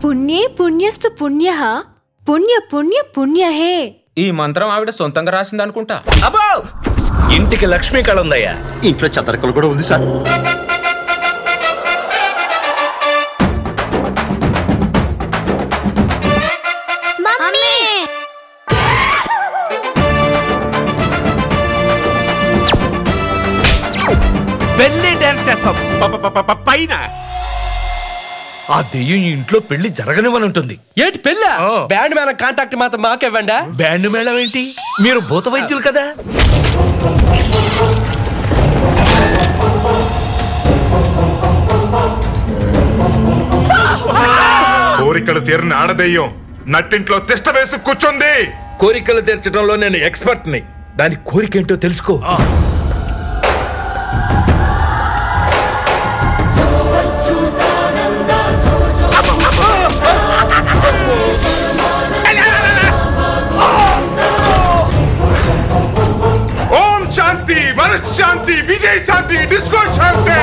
పుణ్యే పుణ్యస్తు పుణ్యః పుణ్య పుణ్య పుణ్యహే. ఈ మంత్రం ఆవిడ సొంతంగా రాసింది అనుకుంటా. అబ్బో, ఇంటికి లక్ష్మీ కళ ఉందయ్యా. ఇంట్లో చదరకలు కూడా ఉంది సార్. పెళ్లి డాన్స్ చేస్తాం పైన. ఆ దెయ్యం ఇంట్లో పెళ్లి జరగనివని ఉంటుంది. ఏంటి పెళ్ళ? బ్యాండ్ మేళం కాంటాక్ట్ మాత్రం మాకేవ్వండా. బ్యాండ్ మేళం ఏంటి? మీరు భూత వైద్యులు కదా. కోరికలు తీరిన ఆడదెయ్యం నట్టింట్లో తిష్ట వేసి కూర్చుంది. కోరికలు తీర్చడంలో నేను ఎక్స్పర్ట్ ని. దాని కోరికేంటో తెలుసుకో. ఓం శాంతి, మనశ్శాంతి, విజయ శాంతి, డిస్కో శాంతి.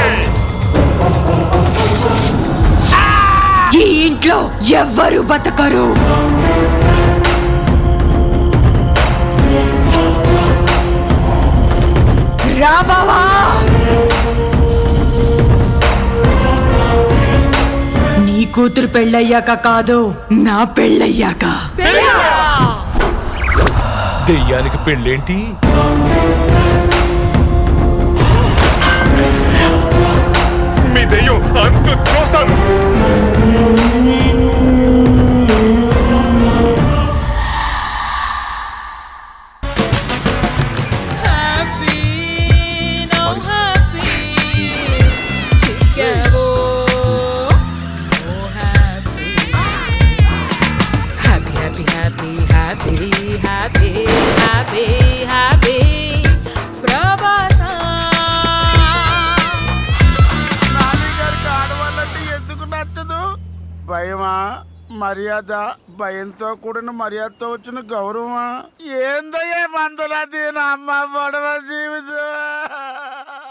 ఈ ఇంట్లో ఎవ్వరు బతకరు. రాబావా, నీ కూతురు పెళ్ళయ్యాక కాదు, నా పెళ్ళయ్యాక. దెయ్యానికి పెళ్ళేంటి? మీ దెయ్యం అంతు చూస్తాను. భయమా, మర్యాద, భయంతో కూడిన మర్యాదతో వచ్చిన గౌరవమా? ఏందయ్యే మందులా దీని అమ్మ పడవ జీవితం.